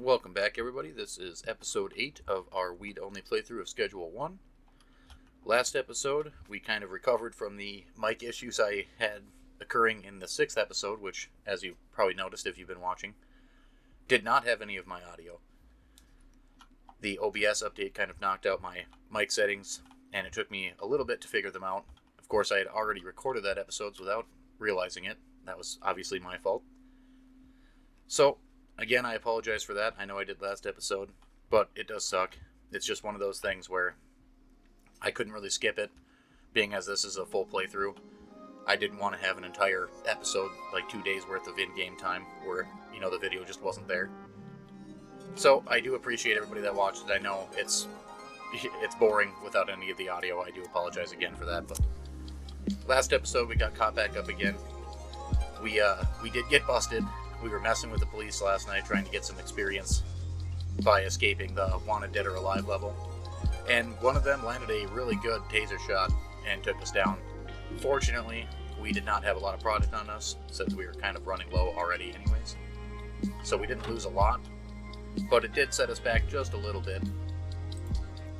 Welcome back, everybody. This is episode 8 of our weed-only playthrough of Schedule 1. Last episode, we kind of recovered from the mic issues I had occurring in the 6th episode, which, as you probably noticed if you've been watching, did not have any of my audio. The OBS update kind of knocked out my mic settings, and it took me a little bit to figure them out. Of course, I had already recorded that episode without realizing it. That was obviously my fault. So, again, I apologize for that. I know I did last episode, but it does suck. It's just one of those things where I couldn't really skip it, being as this is a full playthrough. I didn't want to have an entire episode, like 2 days worth of in-game time, where, the video just wasn't there. So, I do appreciate everybody that watched it. I know it's boring without any of the audio. I do apologize again for that, but last episode we got caught back up again. We did get busted. We were messing with the police last night, trying to get some experience by escaping the wanted dead or alive level. And one of them landed a really good taser shot and took us down. Fortunately, we did not have a lot of product on us, since we were kind of running low already anyways. So we didn't lose a lot, but it did set us back just a little bit.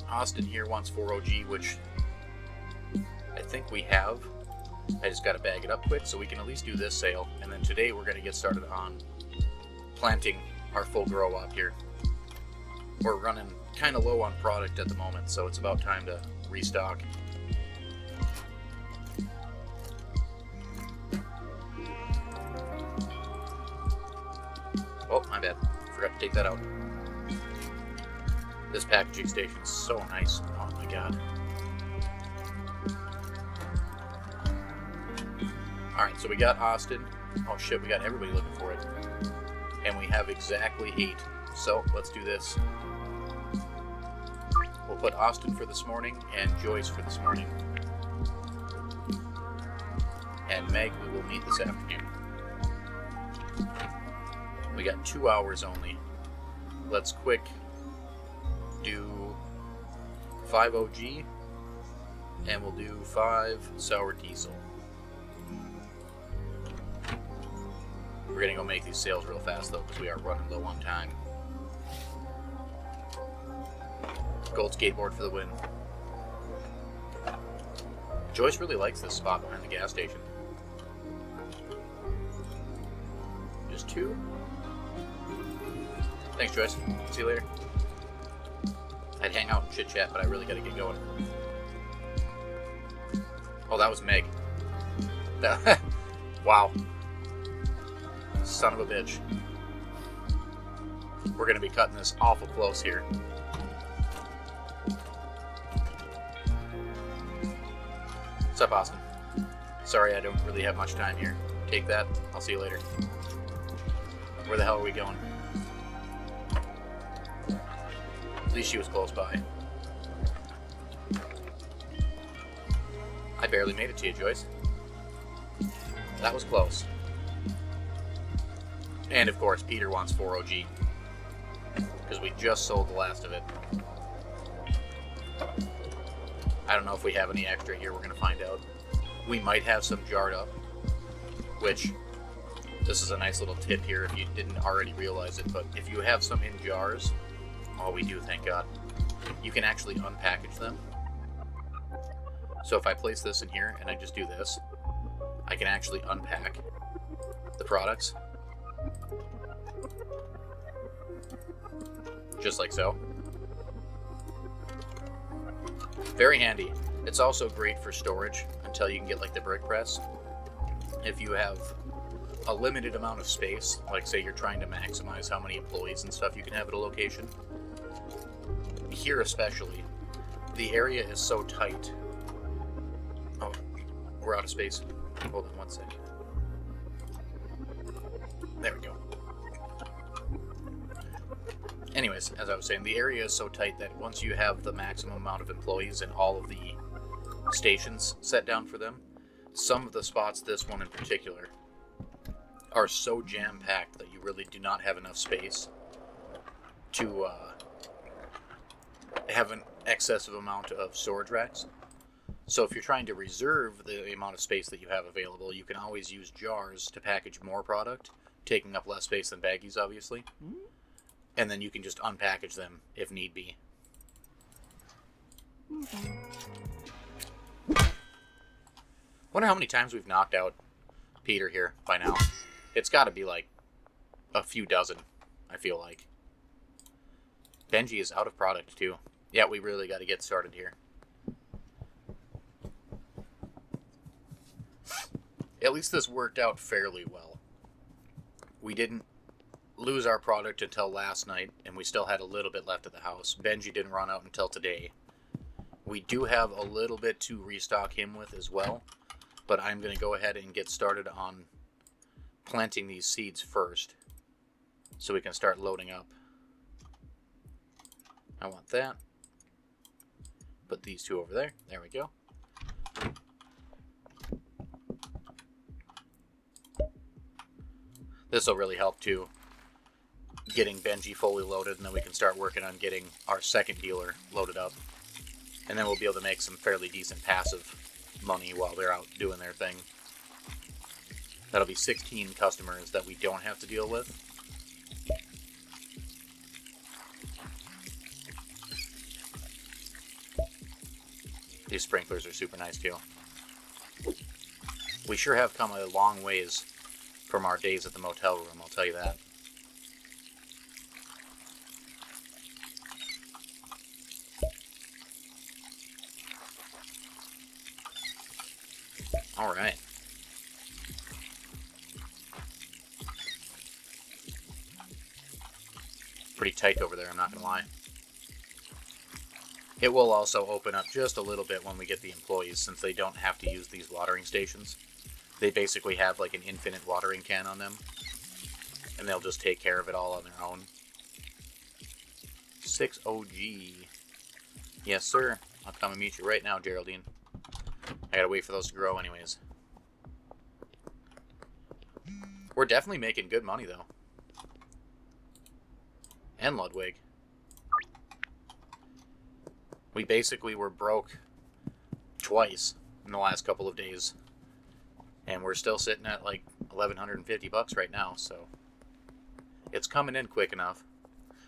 Austin here wants 4OG, which I think we have. I just gotta bag it up quick so we can at least do this sale, and then today we're gonna get started on planting our full grow up here. We're running kind of low on product at the moment, so it's about time to restock. Oh, my bad. Forgot to take that out. This packaging station is so nice. Oh my god. Alright, so we got Austin. Oh shit, we got everybody looking for it. And we have exactly 8. So, let's do this. We'll put Austin for this morning and Joyce for this morning. And Meg we will meet this afternoon. We got 2 hours only. Let's quick do 5 OG. And we'll do 5 sour diesel. We're going to go make these sales real fast, though, because we are running low on time. Gold skateboard for the win. Joyce really likes this spot behind the gas station. Just 2? Thanks, Joyce. See you later. I'd hang out and chit-chat, but I really got to get going. Oh, that was Meg. Wow. Son of a bitch. We're going to be cutting this awful close here. What's up, Austin? Sorry, I don't really have much time here. Take that. I'll see you later. Where the hell are we going? At least she was close by. I barely made it to you, Joyce. That was close. And of course, Peter wants 4OG, because we just sold the last of it. I don't know if we have any extra here, we're going to find out. We might have some jarred up, which, this is a nice little tip here if you didn't already realize it, but if you have some in jars, oh we do, thank God, you can actually unpackage them. So if I place this in here and I just do this, I can actually unpack the products. Just like so. Very handy. It's also great for storage until you can get like the brick press. If you have a limited amount of space, like say you're trying to maximize how many employees and stuff you can have at a location. Here especially, the area is so tight. Oh, we're out of space. Hold on one sec. There we go. Anyways, as I was saying, the area is so tight that once you have the maximum amount of employees and all of the stations set down for them, some of the spots, this one in particular, are so jam-packed that you really do not have enough space to have an excessive amount of storage racks. So if you're trying to reserve the amount of space that you have available, you can always use jars to package more product, taking up less space than baggies, obviously. and then you can just unpackage them if need be. Wonder how many times we've knocked out Peter here by now. It's got to be like a few dozen, I feel like. Benji is out of product too. Yeah, we really got to get started here. At least this worked out fairly well. We didn't lose our product until last night, and we still had a little bit left at the house. Benji didn't run out until today. We do have a little bit to restock him with as well, but I'm going to go ahead and get started on planting these seeds first so we can start loading up. I want that. Put these two over there. There we go. This will really help too, getting Benji fully loaded, and then we can start working on getting our second dealer loaded up. And then we'll be able to make some fairly decent passive money while they're out doing their thing. That'll be 16 customers that we don't have to deal with. These sprinklers are super nice too. We sure have come a long ways from our days at the motel room, I'll tell you that. Alright. Pretty tight over there, I'm not gonna lie. It will also open up just a little bit when we get the employees, since they don't have to use these watering stations. They basically have like an infinite watering can on them, and they'll just take care of it all on their own. 6 OG. Yes, sir. I'll come and meet you right now, Geraldine. I gotta wait for those to grow anyways. We're definitely making good money, though. And Ludwig. We basically were broke twice in the last couple of days. And we're still sitting at like $1,150 right now, so it's coming in quick enough.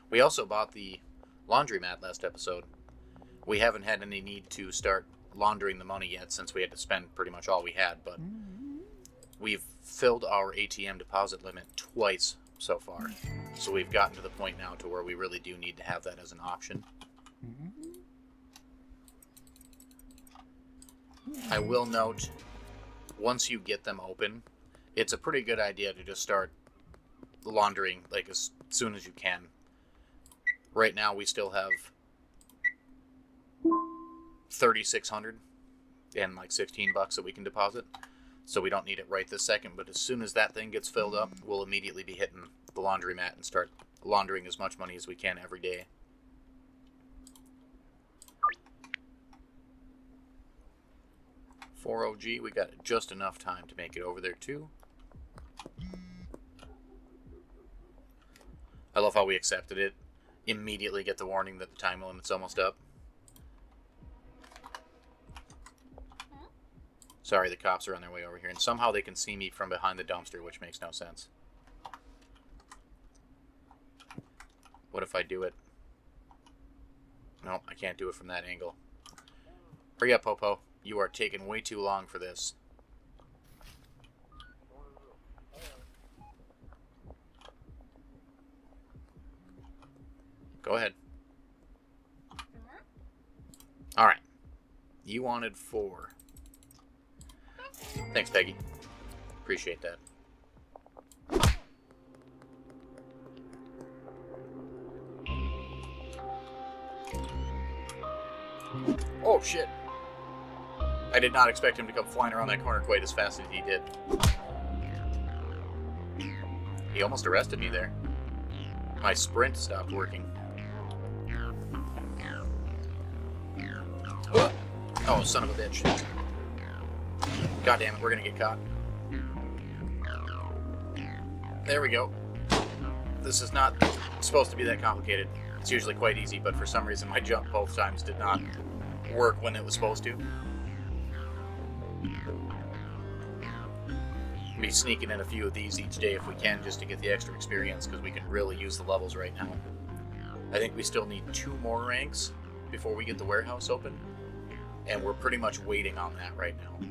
We also bought the laundromat last episode. We haven't had any need to start laundering the money yet since we had to spend pretty much all we had, but we've filled our ATM deposit limit twice so far. So we've gotten to the point now to where we really do need to have that as an option. I will note, once you get them open, it's a pretty good idea to just start laundering like as soon as you can. Right now we still have 3,600 and like $16 that we can deposit, so we don't need it right this second, but as soon as that thing gets filled up, we'll immediately be hitting the laundromat and start laundering as much money as we can every day. For OG, we got just enough time to make it over there too. I love how we accepted it, immediately get the warning that the time limit's almost up. Sorry, the cops are on their way over here, and somehow they can see me from behind the dumpster, which makes no sense. What if I do it? No, I can't do it from that angle. Hurry up, Popo. You are taking way too long for this. Go ahead. Alright. You wanted 4. Thanks, Peggy. Appreciate that. Oh, shit. I did not expect him to come flying around that corner quite as fast as he did. He almost arrested me there. My sprint stopped working. Oh, son of a bitch. God damn it, we're gonna get caught. There we go. This is not supposed to be that complicated. It's usually quite easy, but for some reason my jump both times did not work when it was supposed to. Be sneaking in a few of these each day if we can, just to get the extra experience, because we can really use the levels right now. I think we still need 2 more ranks before we get the warehouse open, and we're pretty much waiting on that right now.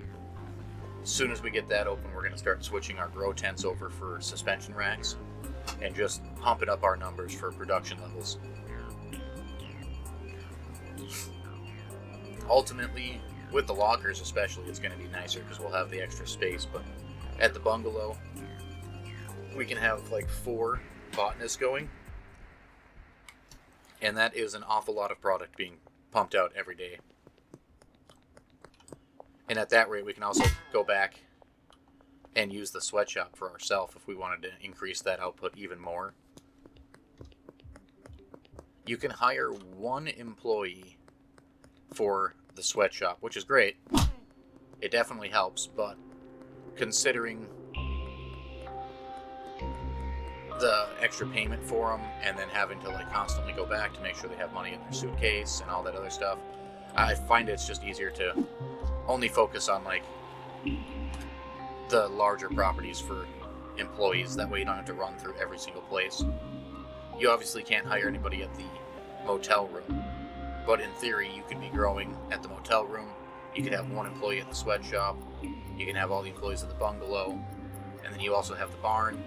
As soon as we get that open, we're going to start switching our grow tents over for suspension racks and just pumping up our numbers for production levels. Ultimately, with the lockers especially, it's going to be nicer because we'll have the extra space, but at the bungalow, we can have like 4 botanists going, and that is an awful lot of product being pumped out every day. And at that rate, we can also go back and use the sweatshop for ourselves if we wanted to increase that output even more. You can hire 1 employee for the sweatshop, which is great. It definitely helps, but considering the extra payment for them and then having to like constantly go back to make sure they have money in their suitcase and all that other stuff, I find it's just easier to only focus on like the larger properties for employees. That way you don't have to run through every single place. You obviously can't hire anybody at the motel room, but in theory you could be growing at the motel room. You could have 1 employee at the sweatshop. You can have all the employees at the bungalow, and then you also have the barn,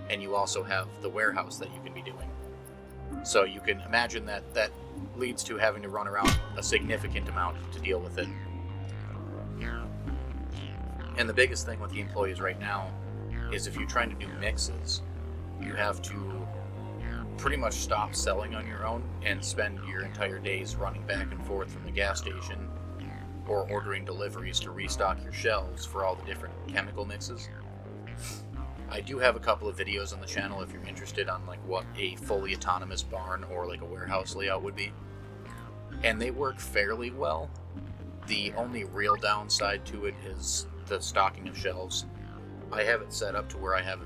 and you also have the warehouse that you can be doing. So you can imagine that leads to having to run around a significant amount to deal with it. And the biggest thing with the employees right now is if you're trying to do mixes, you have to pretty much stop selling on your own and spend your entire days running back and forth from the gas station or ordering deliveries to restock your shelves for all the different chemical mixes. I do have a couple of videos on the channel if you're interested on like what a fully autonomous barn or like a warehouse layout would be. And they work fairly well. The only real downside to it is the stocking of shelves. I have it set up to where I have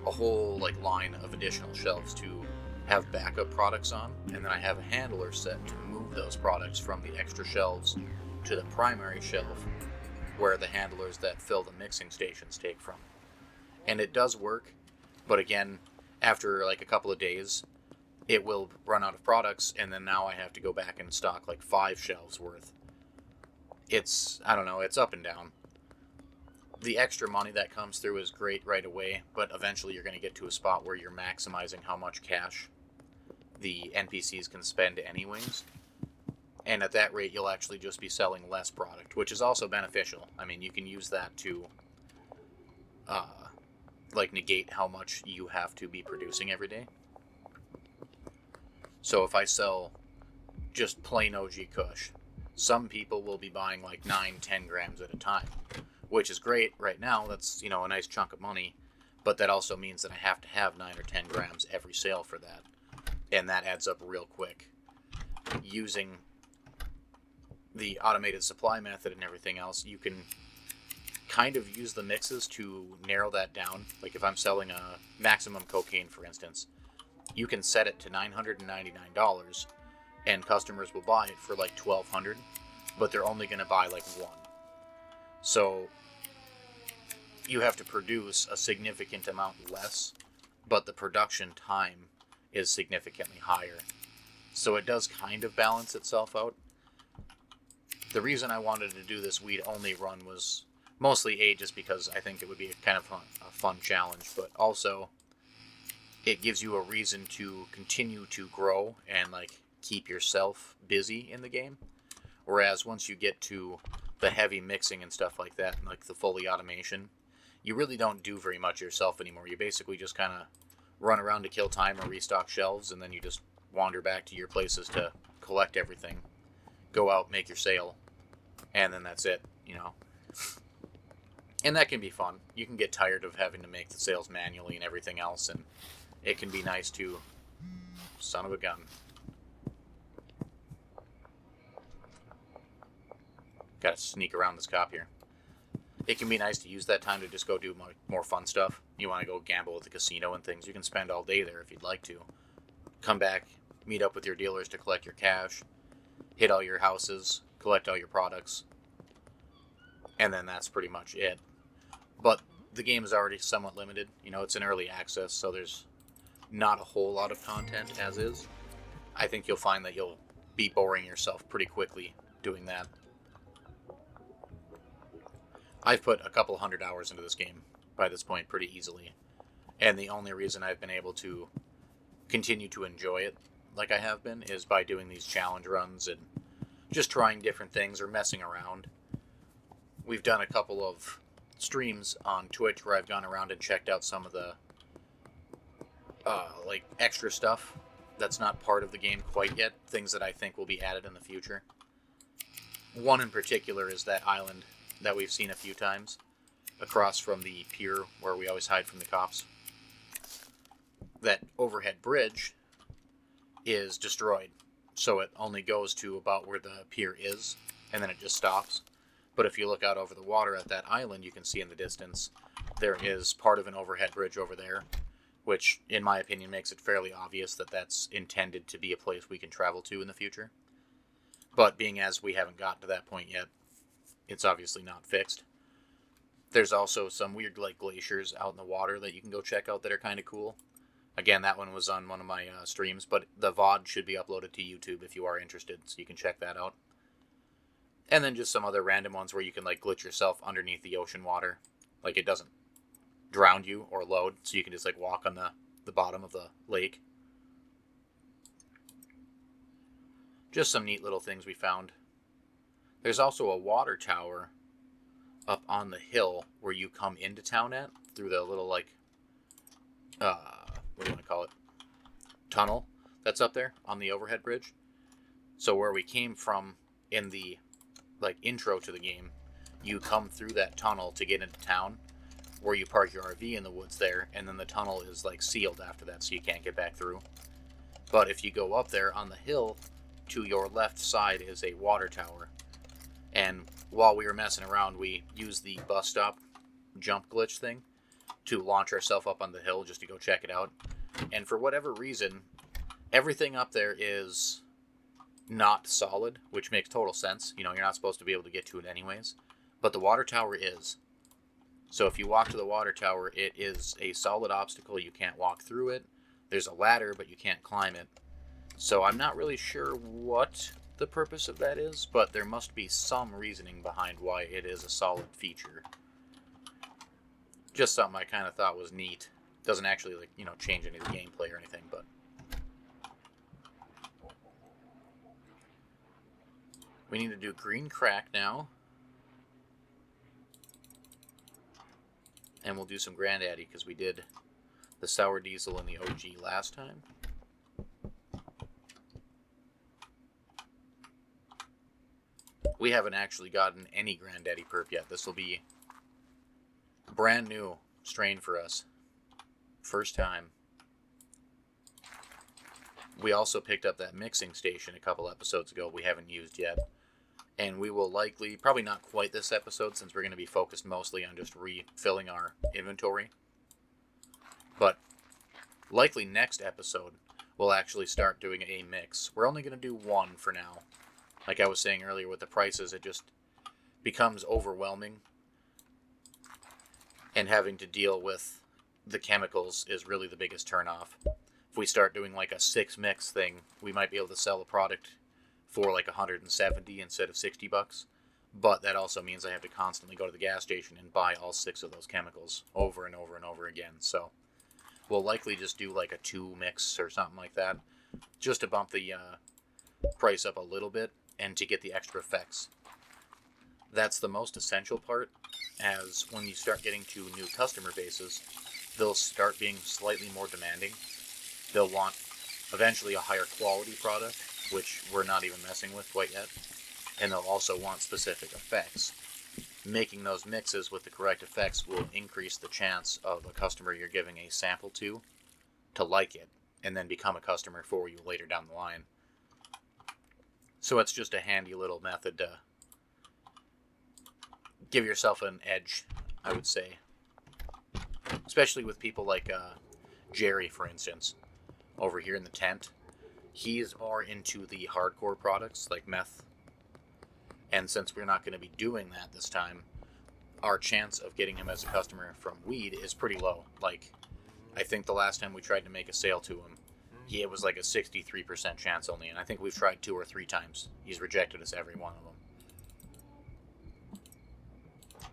a whole like line of additional shelves to have backup products on, and then I have a handler set to move those products from the extra shelves to the primary shelf where the handlers that fill the mixing stations take from. And it does work, but again, after like a couple of days, it will run out of products, and then now I have to go back and stock like 5 shelves worth. I don't know, it's up and down. The extra money that comes through is great right away, but eventually you're going to get to a spot where you're maximizing how much cash the NPCs can spend anyways. And at that rate, you'll actually just be selling less product, which is also beneficial. I mean, you can use that to like negate how much you have to be producing every day. So if I sell just plain OG Kush, some people will be buying like 9-10 grams at a time, which is great right now. That's, a nice chunk of money, but that also means that I have to have 9 or 10 grams every sale for that, and that adds up real quick. Using the automated supply method and everything else, you can kind of use the mixes to narrow that down. Like if I'm selling a maximum cocaine, for instance, you can set it to $999, and customers will buy it for like $1,200, but they're only going to buy like 1. So you have to produce a significant amount less, but the production time is significantly higher. So it does kind of balance itself out. The reason I wanted to do this weed only run was mostly just because I think it would be kind of a fun challenge, but also it gives you a reason to continue to grow and like keep yourself busy in the game. Whereas once you get to the heavy mixing and stuff like that, and like the fully automation, you really don't do very much yourself anymore. You basically just kind of run around to kill time or restock shelves, and then you just wander back to your places to collect everything, go out, make your sale, and then that's it, And that can be fun. You can get tired of having to make the sales manually and everything else, and it can be nice to... Son of a gun. Gotta sneak around this cop here. It can be nice to use that time to just go do more fun stuff. You want to go gamble at the casino and things, you can spend all day there if you'd like to. Come back, meet up with your dealers to collect your cash, hit all your houses, collect all your products, and then that's pretty much it. But the game is already somewhat limited. It's in early access, so there's not a whole lot of content as is. I think you'll find that you'll be boring yourself pretty quickly doing that. I've put a couple 100 hours into this game by this point pretty easily, and the only reason I've been able to continue to enjoy it like I have been is by doing these challenge runs and just trying different things or messing around. We've done a couple of streams on Twitch where I've gone around and checked out some of the like extra stuff that's not part of the game quite yet, things that I think will be added in the future. One in particular is that island that we've seen a few times across from the pier where we always hide from the cops. That overhead bridge is destroyed, so it only goes to about where the pier is, and then it just stops. But if you look out over the water at that island, you can see in the distance there is part of an overhead bridge over there, which, in my opinion, makes it fairly obvious that that's intended to be a place we can travel to in the future. But being as we haven't gotten to that point yet, it's obviously not fixed. There's also some weird like glaciers out in the water that you can go check out that are kind of cool. Again, that one was on one of my streams, but the VOD should be uploaded to YouTube if you are interested, so you can check that out. And then just some other random ones where you can like glitch yourself underneath the ocean water. Like it doesn't drown you or load, so you can just like walk on the bottom of the lake. Just some neat little things we found. There's also a water tower up on the hill where you come into town at through the little like what do you want to call it? Tunnel that's up there on the overhead bridge. So where we came from in the like intro to the game, you come through that tunnel to get into town, where you park your RV in the woods there, and then the tunnel is like sealed after that, so you can't get back through. But if you go up there on the hill, to your left side is a water tower. And while we were messing around, we used the bus stop jump glitch thing to launch ourselves up on the hill just to go check it out. And for whatever reason, everything up there is not solid, which makes total sense. You know, you're not supposed to be able to get to it anyways. But the water tower is. So if you walk to the water tower, it is a solid obstacle. You can't walk through it. There's a ladder, but you can't climb it. So I'm not really sure what the purpose of that is, but there must be some reasoning behind why it is a solid feature. Just something I kind of thought was neat. Doesn't actually, like, you know, change any of the gameplay or anything, but we need to do green crack now. And we'll do some Granddaddy because we did the sour diesel in the OG last time. We haven't actually gotten any Granddaddy perp yet. This will be a brand new strain for us. First time. We also picked up that mixing station a couple episodes ago we haven't used yet. And we will likely, probably not quite this episode since we're going to be focused mostly on just refilling our inventory. But likely next episode, we'll actually start doing a mix. We're only going to do one for now. Like I was saying earlier with the prices, it just becomes overwhelming. And having to deal with the chemicals is really the biggest turnoff. If we start doing like a 6-mix thing, we might be able to sell a product for like 170 instead of $60. But that also means I have to constantly go to the gas station and buy all 6 of those chemicals over and over and over again. So we'll likely just do like a 2-mix or something like that, just to bump the price up a little bit and to get the extra effects. That's the most essential part, as when you start getting to new customer bases, they'll start being slightly more demanding. They'll want eventually a higher quality product, which we're not even messing with quite yet. And they'll also want specific effects. Making those mixes with the correct effects will increase the chance of a customer you're giving a sample to like it, and then become a customer for you later down the line. So it's just a handy little method to give yourself an edge, I would say. Especially with people like Jerry, for instance, over here in the tent. He's more into the hardcore products, like meth. And since we're not going to be doing that this time, our chance of getting him as a customer from weed is pretty low. Like, I think the last time we tried to make a sale to him, Yeah, it was like a 63% chance only, and I think we've tried 2 or 3 times. He's rejected us every one of them.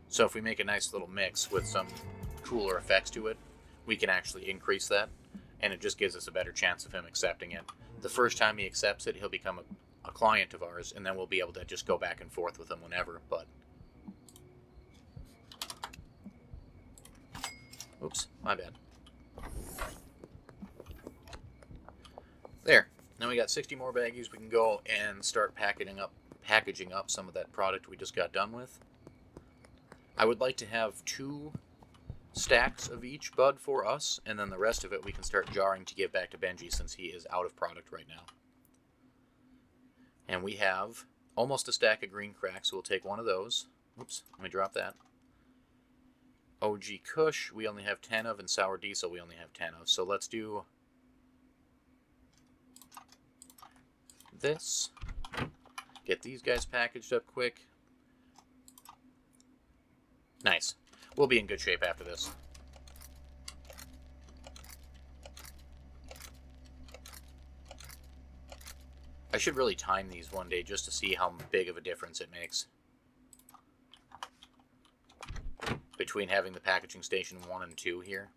So if we make a nice little mix with some cooler effects to it, we can actually increase that, and it just gives us a better chance of him accepting it. The first time he accepts it, he'll become a client of ours, and then we'll be able to just go back and forth with him whenever, but... Oops, my bad. There. Now we got 60 more baggies. We can go and start packaging up some of that product we just got done with. I would like to have 2 stacks of each bud for us, and then the rest of it we can start jarring to give back to Benji since he is out of product right now. And we have almost a stack of green cracks, so we'll take one of those. Oops, let me drop that. OG Kush we only have 10 of, and Sour Diesel we only have 10 of. So let's do this. Get these guys packaged up quick. Nice. We'll be in good shape after this. I should really time these one day just to see how big of a difference it makes between having the packaging station 1 and 2 here.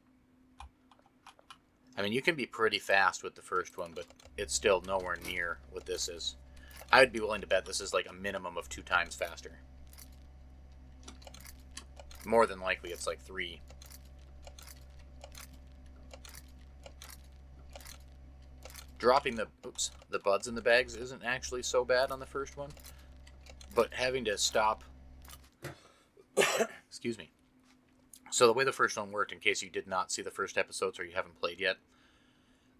I mean, you can be pretty fast with the first one, but it's still nowhere near what this is. I would be willing to bet this is like a minimum of 2 times faster. More than likely, it's like 3. Dropping the buds in the bags isn't actually so bad on the first one, but having to stop... Excuse me. So the way the first one worked, in case you did not see the first episodes or you haven't played yet,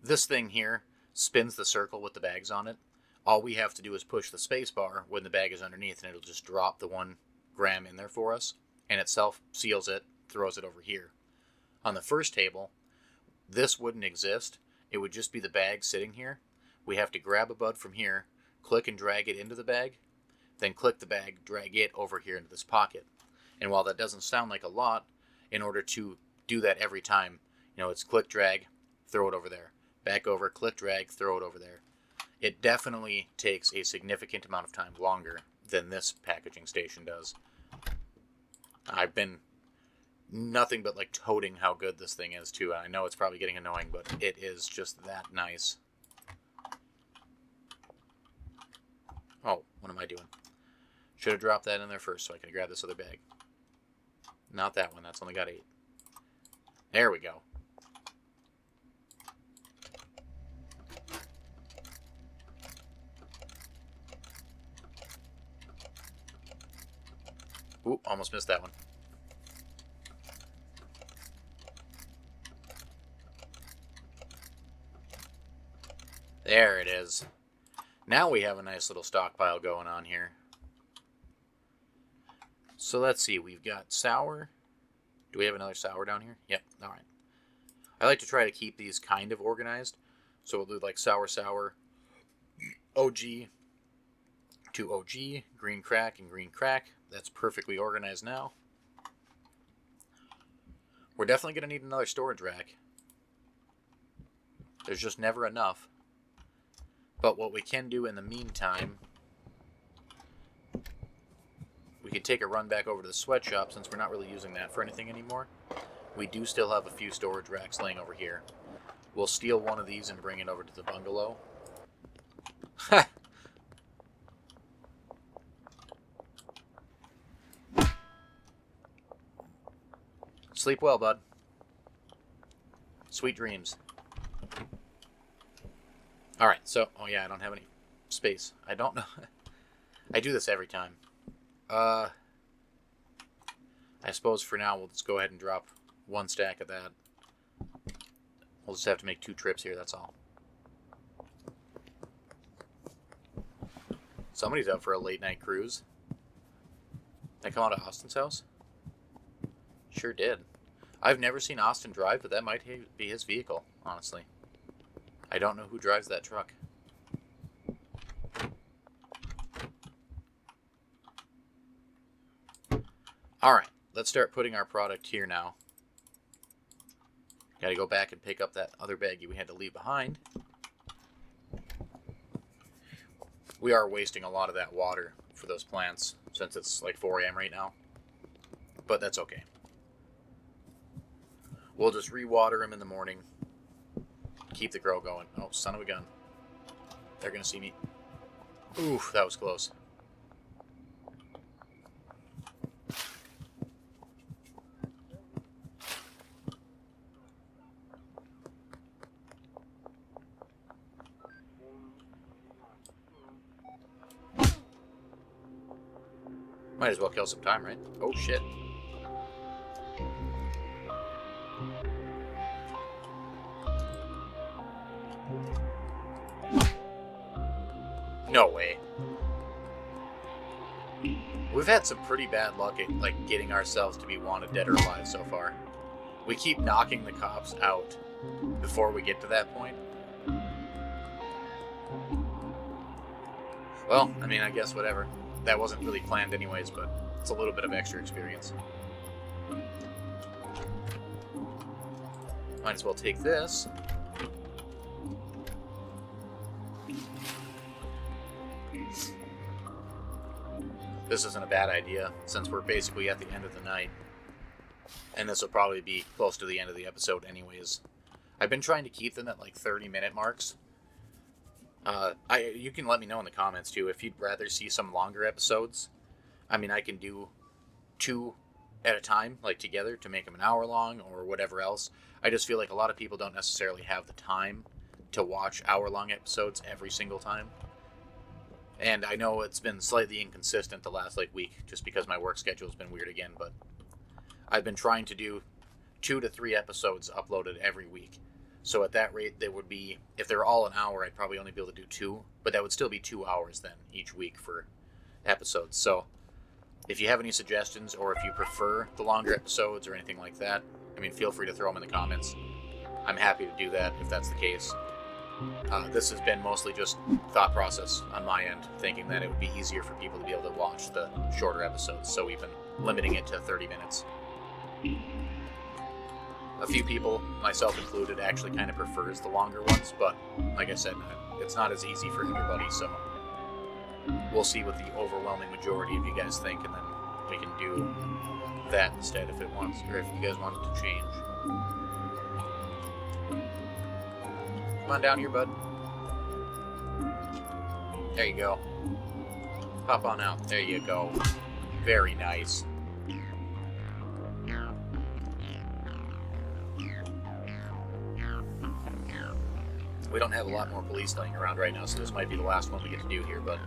this thing here spins the circle with the bags on it. All we have to do is push the space bar when the bag is underneath, and it'll just drop the 1 gram in there for us, and it self-seals it, throws it over here. On the first table, this wouldn't exist. It would just be the bag sitting here. We have to grab a bud from here, click and drag it into the bag, then click the bag, drag it over here into this pocket. And while that doesn't sound like a lot, in order to do that every time, it's click, drag, throw it over there. Back over, click, drag, throw it over there. It definitely takes a significant amount of time longer than this packaging station does. I've been nothing but like toting how good this thing is too. I know it's probably getting annoying, but it is just that nice. Oh, what am I doing? Should have dropped that in there first so I could grab this other bag. Not that one, that's only got 8. There we go. Ooh, almost missed that one. There it is. Now we have a nice little stockpile going on here. So let's see, we've got sour. Do we have another sour down here? Yep, alright. I like to try to keep these kind of organized. So we'll do like sour, OG to OG, green crack and green crack. That's perfectly organized now. We're definitely going to need another storage rack. There's just never enough. But what we can do in the meantime, we could take a run back over to the sweatshop since we're not really using that for anything anymore. We do still have a few storage racks laying over here. We'll steal one of these and bring it over to the bungalow. Ha! Sleep well, bud. Sweet dreams. Alright, so... Oh yeah, I don't have any space. I don't know. I do this every time. I suppose for now we'll just go ahead and drop 1 stack of that. We'll just have to make 2 trips here, that's all. Somebody's out for a late night cruise. Did I come out of Austin's house? Sure did. I've never seen Austin drive, but that might be his vehicle, honestly. I don't know who drives that truck. Alright, let's start putting our product here now. Gotta go back and pick up that other baggie we had to leave behind. We are wasting a lot of that water for those plants since it's like 4 a.m. right now. But that's okay. We'll just re-water them in the morning. Keep the grow going. Oh, son of a gun. They're going to see me. Oof, that was close. Might as well kill some time, right? Oh, shit. No way. We've had some pretty bad luck at, like, getting ourselves to be wanted dead or alive so far. We keep knocking the cops out before we get to that point. Well, I mean, I guess whatever. That wasn't really planned anyways, but it's a little bit of extra experience. Might as well take this. This isn't a bad idea, since we're basically at the end of the night. And this will probably be close to the end of the episode anyways. I've been trying to keep them at like 30-minute marks. You can let me know in the comments too if you'd rather see some longer episodes. I mean, I can do 2 at a time, like together, to make them an hour long or whatever else. I just feel like a lot of people don't necessarily have the time to watch hour-long episodes every single time. And I know it's been slightly inconsistent the last week, just because my work schedule's been weird again, but I've been trying to do 2 to 3 episodes uploaded every week. So at that rate, there would be, if they're all an hour, I'd probably only be able to do 2, but that would still be 2 hours then each week for episodes. So if you have any suggestions, or if you prefer the longer episodes or anything like that, I mean, feel free to throw them in the comments. I'm happy to do that if that's the case. This has been mostly just thought process on my end, thinking that it would be easier for people to be able to watch the shorter episodes, so we've been limiting it to 30 minutes. A few people, myself included, actually kind of prefers the longer ones, but like I said, it's not as easy for everybody, so we'll see what the overwhelming majority of you guys think, and then we can do that instead if it wants, or if you guys want it to change. Come on down here, bud. There you go. Pop on out. There you go. Very nice. We don't have a lot more police laying around right now, so this might be the last one we get to do here, but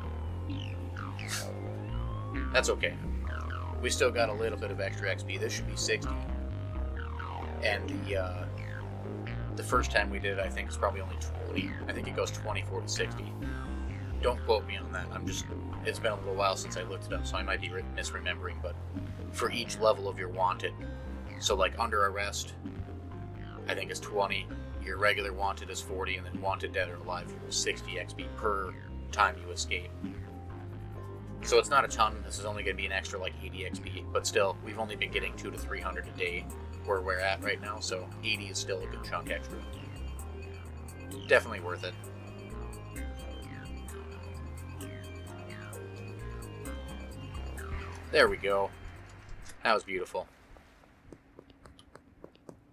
that's okay. We still got a little bit of extra XP. This should be 60. And the first time we did it, I think it's probably only 20. I think it goes 20, 40, 60. Don't quote me on that. It's been a little while since I looked it up, so I might be misremembering, but for each level of your wanted, so like under arrest, I think it's 20. Your regular wanted is 40, and then wanted dead or alive is 60 XP per time you escape. So it's not a ton. This is only going to be an extra 80 XP, but still, we've only been getting 200 to 300 a day where we're at right now, so 80 is still a good chunk extra. Definitely worth it. There we go. That was beautiful.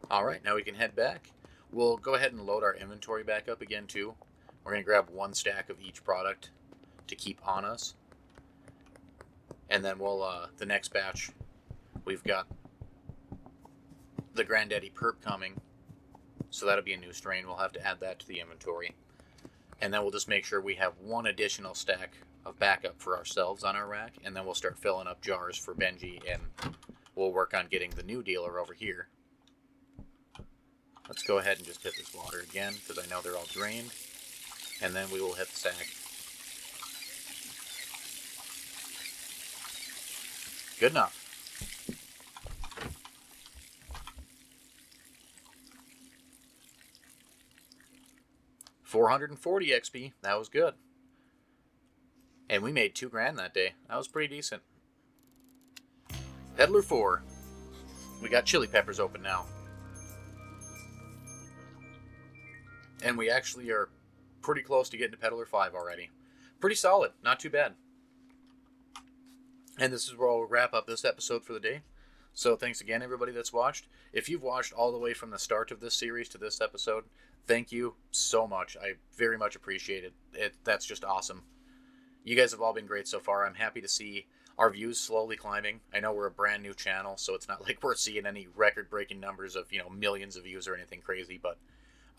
Alright, now we can head back. We'll go ahead and load our inventory back up again too. We're going to grab 1 stack of each product to keep on us. And then we'll, the next batch, we've got the Granddaddy Perp coming. So that'll be a new strain. We'll have to add that to the inventory. And then we'll just make sure we have 1 additional stack of backup for ourselves on our rack. And then we'll start filling up jars for Benji, and we'll work on getting the new dealer over here. Let's go ahead and just hit this water again, because I know they're all drained. And then we will hit the sack. Good enough. $440 XP. That was good. And we made $2,000 that day. That was pretty decent. Peddler 4. We got chili peppers open now. And we actually are pretty close to getting to Peddler 5 already. pretty solid. Not too bad. And this is where I'll wrap up this episode for the day. So thanks again, everybody that's watched. If you've watched all the way from the start of this series to this episode, thank you so much. I very much appreciate it. That's just awesome. You guys have all been great so far. I'm happy to see our views slowly climbing. I know we're a brand new channel, so it's not like we're seeing any record-breaking numbers of, millions of views or anything crazy, but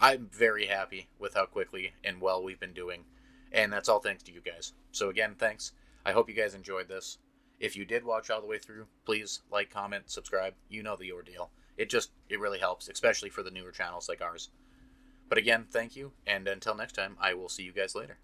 I'm very happy with how quickly and well we've been doing, and that's all thanks to you guys. So again, thanks. I hope you guys enjoyed this. If you did watch all the way through, please like, comment, subscribe. You know the ordeal. It really helps, especially for the newer channels like ours. But again, thank you, and until next time, I will see you guys later.